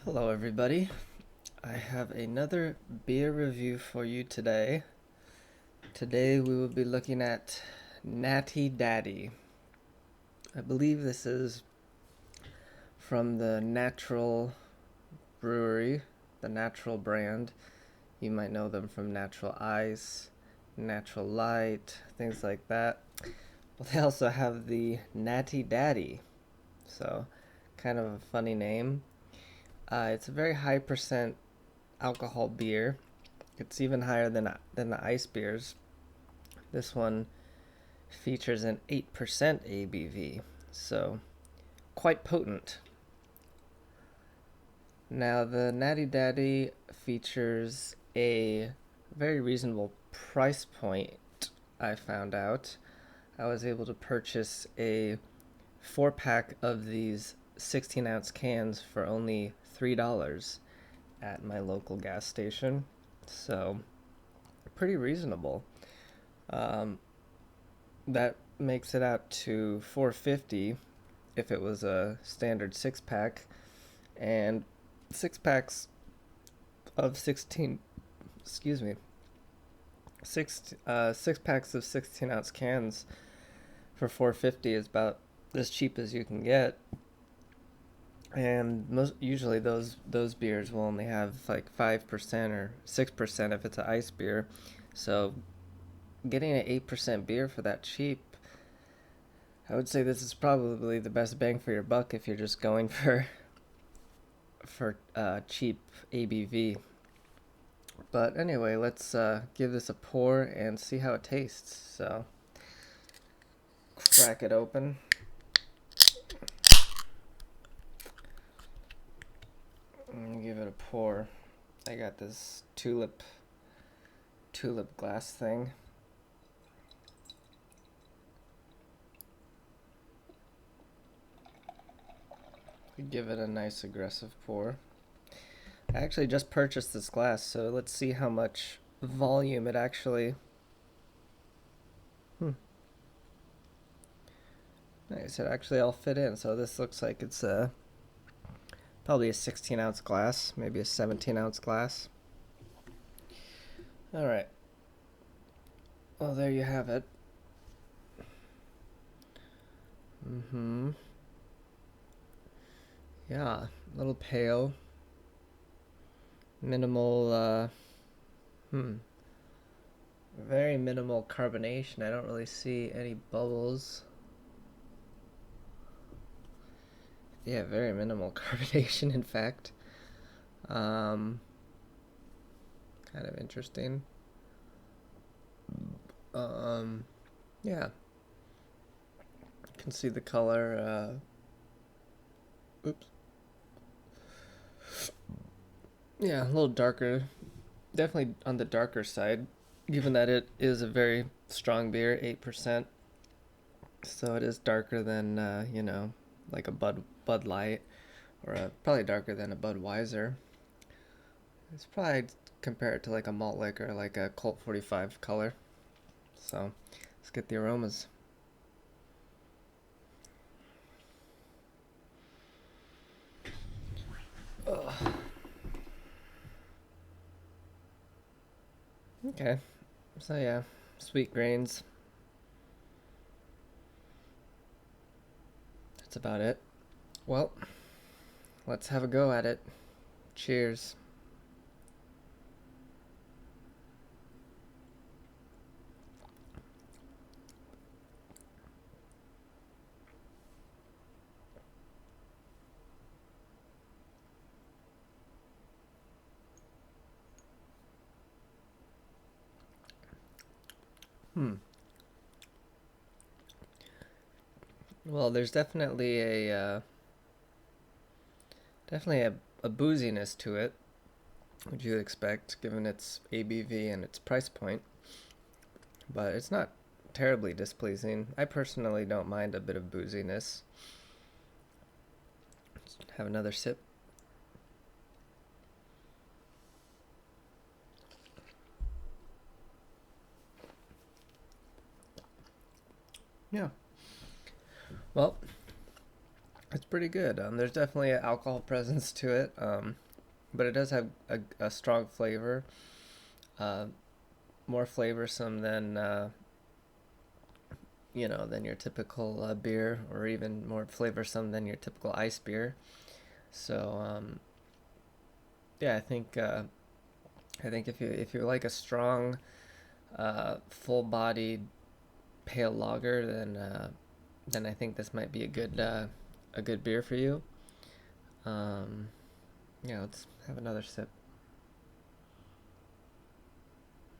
Hello, everybody. I have another beer review for you today. Today we will be looking at Natty Daddy. I believe this is from the Natural Brewery, the Natural brand. You might know them from Natural Ice, Natural Light, things like that. But they also have the Natty Daddy, so kind of a funny name. It's a very high percent alcohol beer. It's even higher than the ice beers. This one features an 8% ABV, so quite potent. Now, the Natty Daddy features a very reasonable price point, I found out. I was able to purchase a 4 pack of these 16-ounce cans for only $3 at my local gas station. So, pretty reasonable. Um, that makes it out to 450 if it was a standard 6 pack, and 6 packs of 16, excuse me, 6 packs of 16-ounce cans for 450 is about as cheap as you can get. And most usually those beers will only have like 5% or 6% if it's an ice beer. So getting an 8% beer for that cheap, I would say this is probably the best bang for your buck if you're just going for cheap ABV. But anyway, let's give this a pour and see how it tastes. So crack it open. And give it a pour. I got this tulip glass thing. Give it a nice aggressive pour. I actually just purchased this glass, so let's see how much volume it actually. Nice, it actually all fit in. So this looks like it's probably a 16-ounce glass, maybe a 17-ounce glass. All right. Well, there you have it. Yeah, a little pale. Minimal, very minimal carbonation. I don't really see any bubbles. Yeah, very minimal carbonation, in fact. Kind of interesting. Yeah. You can see the color. Oops. Yeah, a little darker. Definitely on the darker side, given that it is a very strong beer, 8%. So it is darker than, like a Bud Light, or probably darker than a Budweiser. It's probably compare it to like a malt liquor, like a Colt 45 color. So let's get the aromas. Ugh. Okay, so yeah, sweet grains. That's about it. Well, let's have a go at it. Cheers. Well, there's definitely a booziness to it, which you'd expect given its ABV and its price point. But it's not terribly displeasing. I personally don't mind a bit of booziness. Let's have another sip. Yeah. Well, It's pretty good. There's definitely an alcohol presence to it, but it does have a strong flavor, uh, more flavorsome than than your typical beer, or even more flavorsome than your typical ice beer. So yeah, I think if you like a strong, full-bodied pale lager, then I think this might be a good beer for you. Um, yeah, let's have another sip.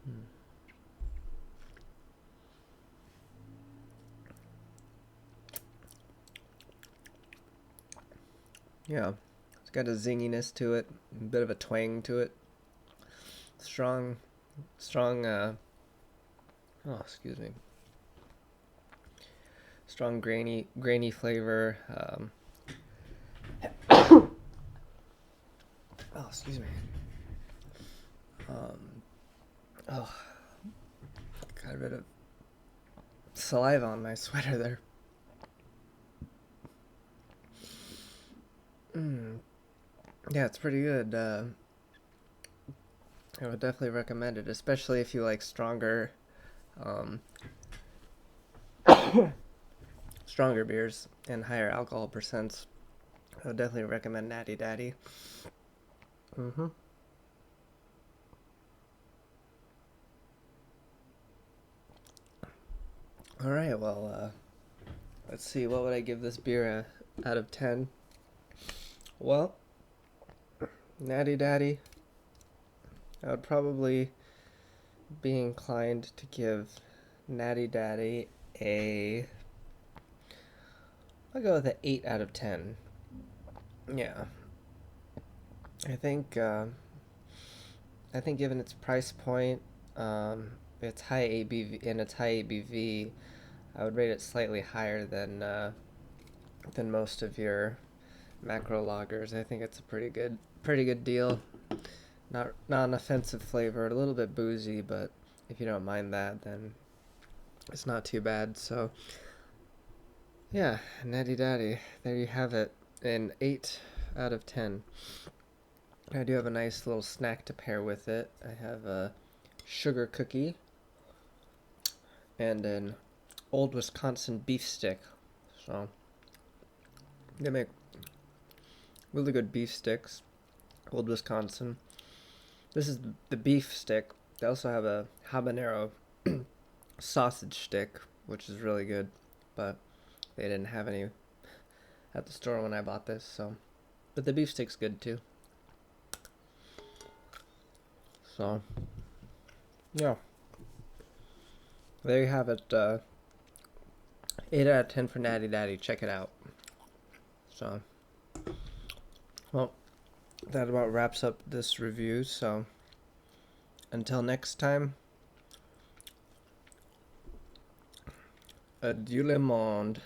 Hmm. Yeah, it's got a zinginess to it, a bit of a twang to it. Strong, strong. Oh, excuse me. Strong grainy flavor. Oh, excuse me. Um, oh, got a bit of saliva on my sweater there. Mm, yeah, it's pretty good. I would definitely recommend it, especially if you like um, stronger beers and higher alcohol percents. I would definitely recommend Natty Daddy. Mm-hmm. All right, well, let's see. What would I give this beer out of 10? Well, Natty Daddy, I would probably be inclined to give Natty Daddy a. I'll go with an 8 out of 10. Yeah, I think. I think given its price point, its high ABV and its high ABV, I would rate it slightly higher than most of your macro lagers. I think it's a pretty good deal. Not an offensive flavor, a little bit boozy, but if you don't mind that, then it's not too bad. So yeah, Natty Daddy, there you have it, an 8 out of 10. I do have a nice little snack to pair with it. I have a sugar cookie and an old Wisconsin beef stick. So they make really good beef sticks. Old Wisconsin. This is the beef stick. They also have a habanero sausage stick, which is really good, but they didn't have any at the store when I bought this. So, but the beef stick's good too. So yeah, there you have it. 8 out of 10 for Natty Daddy. Check it out. So, well, that about wraps up this review. So, until next time, adieu le monde.